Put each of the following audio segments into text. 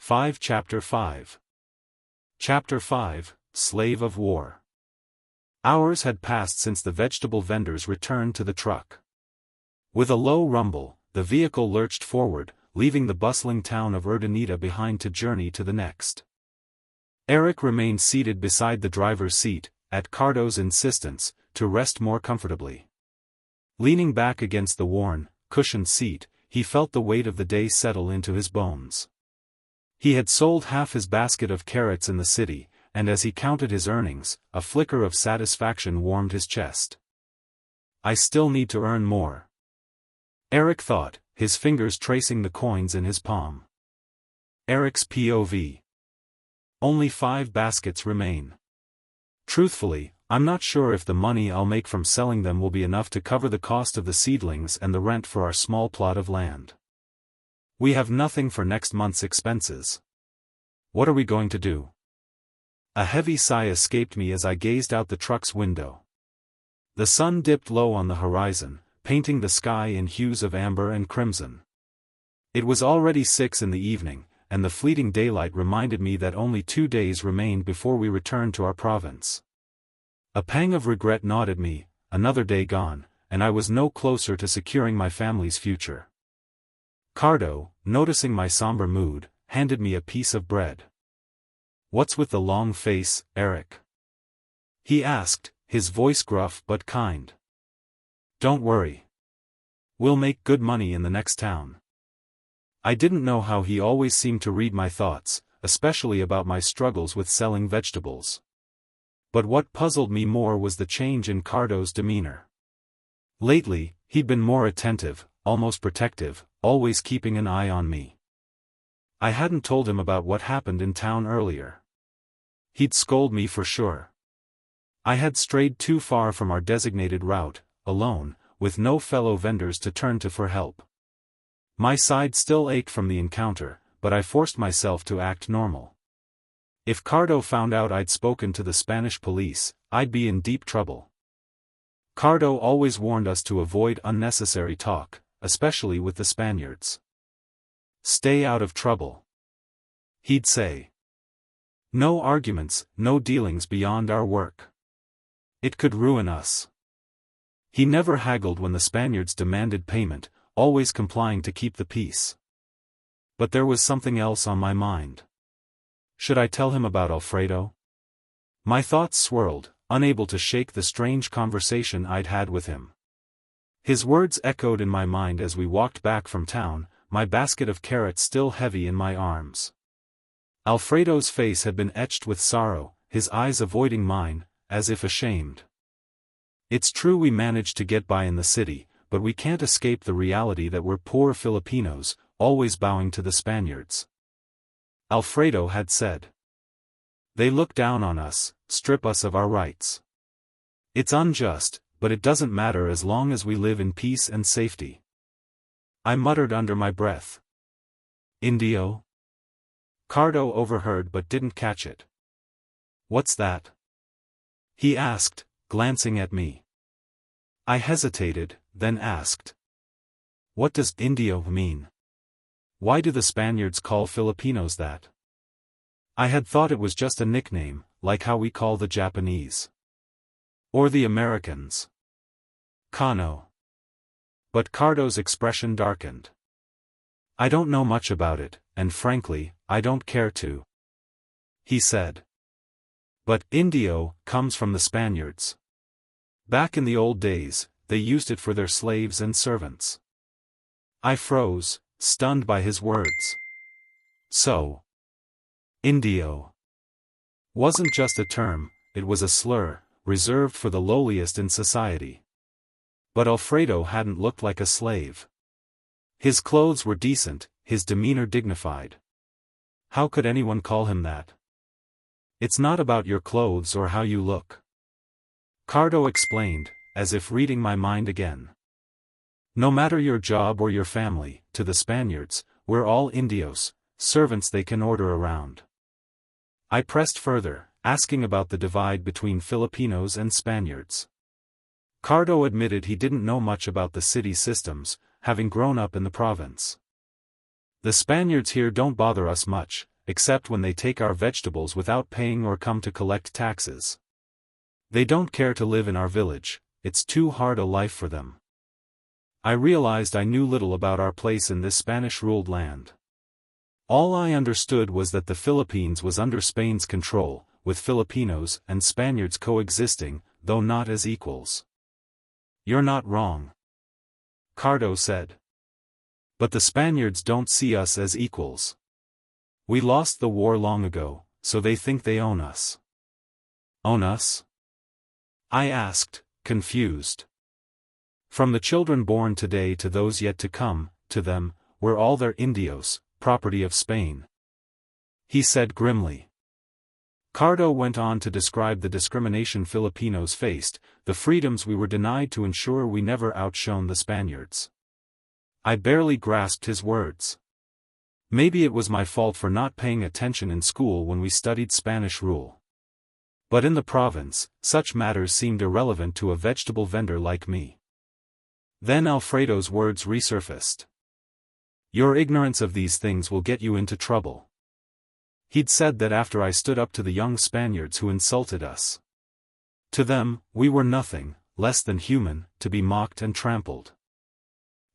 5 Chapter 5 Chapter 5, Slave of War. Hours had passed since the vegetable vendors returned to the truck. With a low rumble, the vehicle lurched forward, leaving the bustling town of Urdaneta behind to journey to the next. Eric remained seated beside the driver's seat, at Cardo's insistence, to rest more comfortably. Leaning back against the worn, cushioned seat, he felt the weight of the day settle into his bones. He had sold half his basket of carrots in the city, and as he counted his earnings, a flicker of satisfaction warmed his chest. I still need to earn more, Eric thought, his fingers tracing the coins in his palm. Eric's POV. Only 5 baskets remain. Truthfully, I'm not sure if the money I'll make from selling them will be enough to cover the cost of the seedlings and the rent for our small plot of land. We have nothing for next month's expenses. What are we going to do? A heavy sigh escaped me as I gazed out the truck's window. The sun dipped low on the horizon, painting the sky in hues of amber and crimson. It was already 6 in the evening, and the fleeting daylight reminded me that only 2 days remained before we returned to our province. A pang of regret gnawed at me, another day gone, and I was no closer to securing my family's future. Cardo, noticing my somber mood, handed me a piece of bread. "What's with the long face, Eric?" he asked, his voice gruff but kind. "Don't worry. We'll make good money in the next town." I didn't know how he always seemed to read my thoughts, especially about my struggles with selling vegetables. But what puzzled me more was the change in Cardo's demeanor. Lately, he'd been more attentive, almost protective, always keeping an eye on me. I hadn't told him about what happened in town earlier. He'd scold me for sure. I had strayed too far from our designated route, alone, with no fellow vendors to turn to for help. My side still ached from the encounter, but I forced myself to act normal. If Cardo found out I'd spoken to the Spanish police, I'd be in deep trouble. Cardo always warned us to avoid unnecessary talk, especially with the Spaniards. "Stay out of trouble," he'd say. "No arguments, no dealings beyond our work. It could ruin us." He never haggled when the Spaniards demanded payment, always complying to keep the peace. But there was something else on my mind. Should I tell him about Alfredo? My thoughts swirled, unable to shake the strange conversation I'd had with him. His words echoed in my mind as we walked back from town, my basket of carrots still heavy in my arms. Alfredo's face had been etched with sorrow, his eyes avoiding mine, as if ashamed. It's true we managed to get by in the city, but we can't escape the reality that we're poor Filipinos, always bowing to the Spaniards. Alfredo had said. They look down on us, strip us of our rights. It's unjust, but it doesn't matter as long as we live in peace and safety. I muttered under my breath. "Indio?" Cardo overheard but didn't catch it. "What's that?" he asked, glancing at me. I hesitated, then asked. "What does Indio mean? Why do the Spaniards call Filipinos that?" I had thought it was just a nickname, like how we call the Japanese. Or the Americans. Kano. But Cardo's expression darkened. "I don't know much about it, and frankly, I don't care to," he said. "But Indio comes from the Spaniards. Back in the old days, they used it for their slaves and servants." I froze, stunned by his words. So, Indio wasn't just a term, it was a slur, reserved for the lowliest in society. But Alfredo hadn't looked like a slave. His clothes were decent, his demeanor dignified. How could anyone call him that? "It's not about your clothes or how you look," Cardo explained, as if reading my mind again. "No matter your job or your family, to the Spaniards, we're all Indios, servants they can order around." I pressed further, asking about the divide between Filipinos and Spaniards. Cardo admitted he didn't know much about the city systems, having grown up in the province. "The Spaniards here don't bother us much, except when they take our vegetables without paying or come to collect taxes. They don't care to live in our village, it's too hard a life for them. I realized I knew little about our place in this Spanish-ruled land. All I understood was that the Philippines was under Spain's control, with Filipinos and Spaniards coexisting, though not as equals. "You're not wrong," Cardo said. "But the Spaniards don't see us as equals. We lost the war long ago, so they think they own us." "Own us?" I asked, confused. "From the children born today to those yet to come, to them, we're all their indios, property of Spain," he said grimly. Cardo went on to describe the discrimination Filipinos faced, the freedoms we were denied to ensure we never outshone the Spaniards. I barely grasped his words. Maybe it was my fault for not paying attention in school when we studied Spanish rule. But in the province, such matters seemed irrelevant to a vegetable vendor like me. Then Alfredo's words resurfaced. "Your ignorance of these things will get you into trouble." He'd said that after I stood up to the young Spaniards who insulted us. To them, we were nothing, less than human, to be mocked and trampled.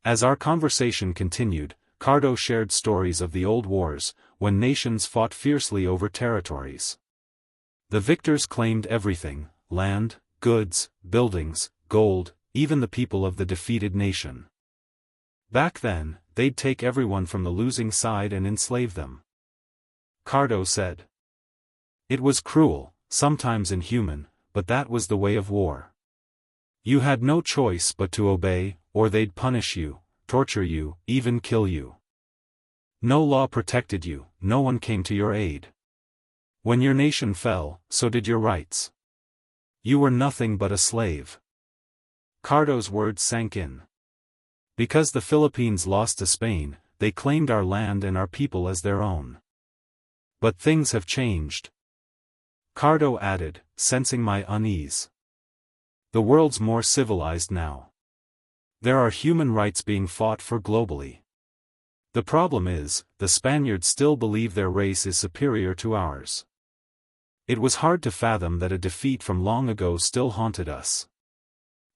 As our conversation continued, Cardo shared stories of the old wars, when nations fought fiercely over territories. The victors claimed everything: land, goods, buildings, gold, even the people of the defeated nation. Back then, they'd take everyone from the losing side and enslave them. Cardo said. It was cruel, sometimes inhuman, but that was the way of war. You had no choice but to obey, or they'd punish you, torture you, even kill you. No law protected you, no one came to your aid. When your nation fell, so did your rights. You were nothing but a slave. Cardo's words sank in. Because the Philippines lost to Spain, they claimed our land and our people as their own. But things have changed. Cardo added, sensing my unease. The world's more civilized now. There are human rights being fought for globally. The problem is, the Spaniards still believe their race is superior to ours. It was hard to fathom that a defeat from long ago still haunted us.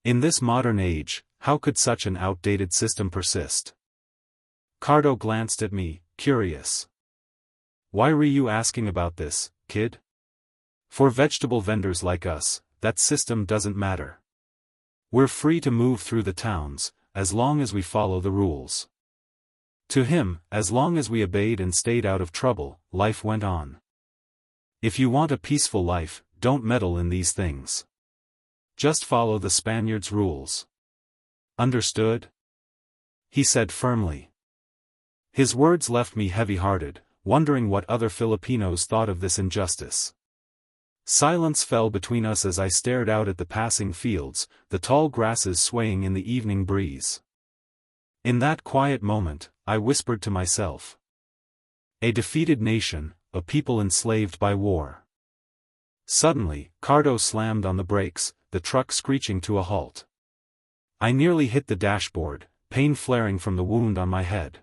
In this modern age, how could such an outdated system persist? Cardo glanced at me, curious. Why were you asking about this, kid? For vegetable vendors like us, that system doesn't matter. We're free to move through the towns, as long as we follow the rules. To him, as long as we obeyed and stayed out of trouble, life went on. If you want a peaceful life, don't meddle in these things. Just follow the Spaniards' rules. Understood? He said firmly. His words left me heavy-hearted, wondering what other Filipinos thought of this injustice. Silence fell between us as I stared out at the passing fields, the tall grasses swaying in the evening breeze. In that quiet moment, I whispered to myself. A defeated nation, a people enslaved by war. Suddenly, Cardo slammed on the brakes, the truck screeching to a halt. I nearly hit the dashboard, pain flaring from the wound on my head.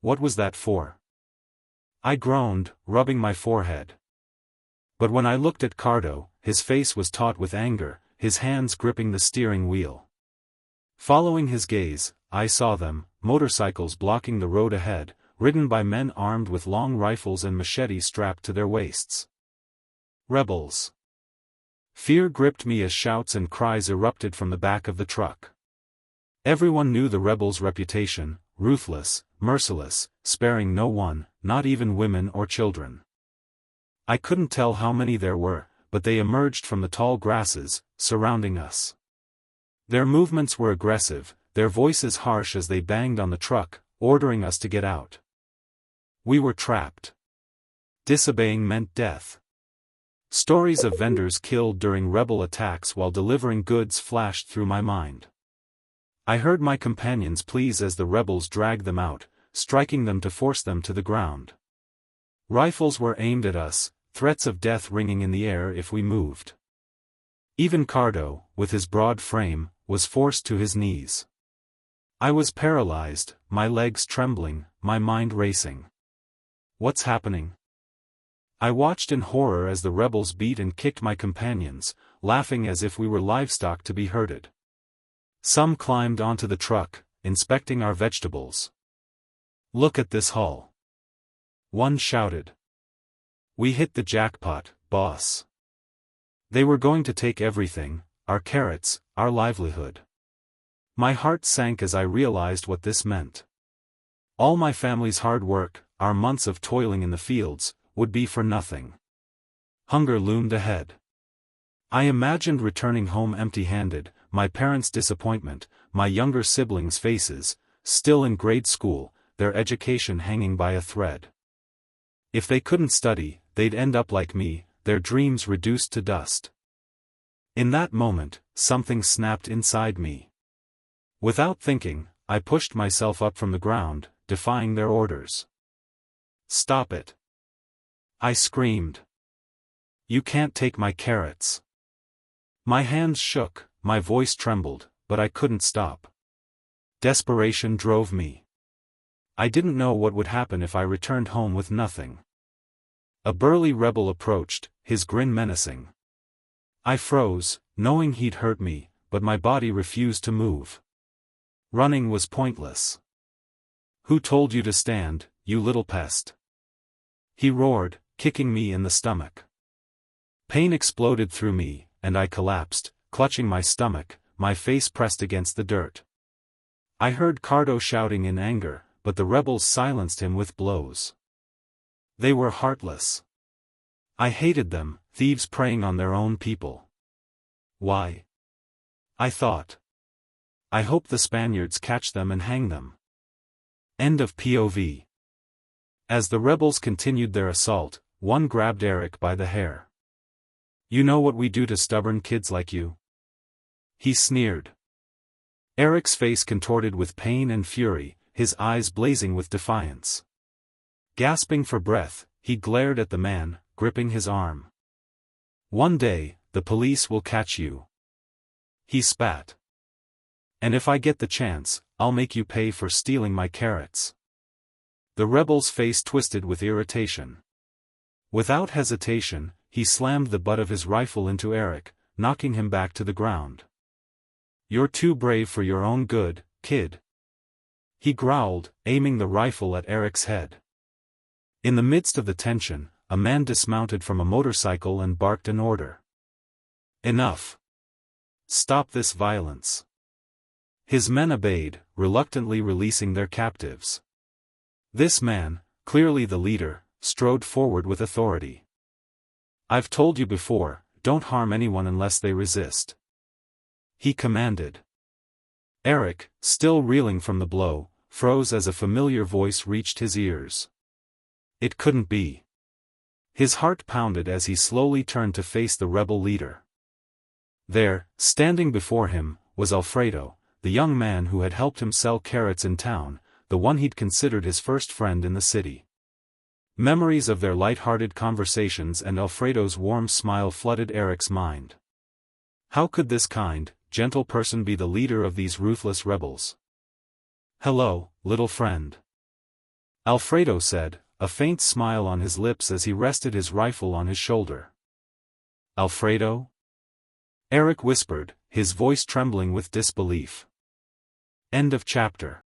What was that for? I groaned, rubbing my forehead. But when I looked at Cardo, his face was taut with anger, his hands gripping the steering wheel. Following his gaze, I saw them, motorcycles blocking the road ahead, ridden by men armed with long rifles and machetes strapped to their waists. Rebels. Fear gripped me as shouts and cries erupted from the back of the truck. Everyone knew the rebels' reputation: ruthless, merciless, sparing no one, not even women or children. I couldn't tell how many there were, but they emerged from the tall grasses, surrounding us. Their movements were aggressive, their voices harsh as they banged on the truck, ordering us to get out. We were trapped. Disobeying meant death. Stories of vendors killed during rebel attacks while delivering goods flashed through my mind. I heard my companions please as the rebels dragged them out, striking them to force them to the ground. Rifles were aimed at us, threats of death ringing in the air if we moved. Even Cardo, with his broad frame, was forced to his knees. I was paralyzed, my legs trembling, my mind racing. What's happening? I watched in horror as the rebels beat and kicked my companions, laughing as if we were livestock to be herded. Some climbed onto the truck, inspecting our vegetables. "Look at this haul," one shouted. "We hit the jackpot, boss." They were going to take everything, our carrots, our livelihood. My heart sank as I realized what this meant. All my family's hard work, our months of toiling in the fields, would be for nothing. Hunger loomed ahead. I imagined returning home empty-handed, my parents' disappointment, my younger siblings' faces, still in grade school, their education hanging by a thread. If they couldn't study, they'd end up like me, their dreams reduced to dust. In that moment, something snapped inside me. Without thinking, I pushed myself up from the ground, defying their orders. "Stop it!" I screamed. "You can't take my carrots." My hands shook, my voice trembled, but I couldn't stop. Desperation drove me. I didn't know what would happen if I returned home with nothing. A burly rebel approached, his grin menacing. I froze, knowing he'd hurt me, but my body refused to move. Running was pointless. "Who told you to stand, you little pest?" he roared, kicking me in the stomach. Pain exploded through me, and I collapsed, clutching my stomach, my face pressed against the dirt. I heard Cardo shouting in anger, but the rebels silenced him with blows. They were heartless. I hated them, thieves preying on their own people. Why? I thought. I hope the Spaniards catch them and hang them. End of POV. As the rebels continued their assault, one grabbed Eric by the hair. "You know what we do to stubborn kids like you?" he sneered. Eric's face contorted with pain and fury, his eyes blazing with defiance. Gasping for breath, he glared at the man, gripping his arm. "One day, the police will catch you," he spat. "And if I get the chance, I'll make you pay for stealing my carrots." The rebel's face twisted with irritation. Without hesitation, he slammed the butt of his rifle into Eric, knocking him back to the ground. "You're too brave for your own good, kid," he growled, aiming the rifle at Eric's head. In the midst of the tension, a man dismounted from a motorcycle and barked an order. "Enough. Stop this violence." His men obeyed, reluctantly releasing their captives. This man, clearly the leader, strode forward with authority. "I've told you before, don't harm anyone unless they resist," he commanded. Eric, still reeling from the blow, froze as a familiar voice reached his ears. It couldn't be. His heart pounded as he slowly turned to face the rebel leader. There, standing before him, was Alfredo, the young man who had helped him sell carrots in town, the one he'd considered his first friend in the city. Memories of their light-hearted conversations and Alfredo's warm smile flooded Eric's mind. How could this kind, gentle person be the leader of these ruthless rebels? "Hello, little friend," Alfredo said, a faint smile on his lips as he rested his rifle on his shoulder. "Alfredo?" Eric whispered, his voice trembling with disbelief. End of chapter.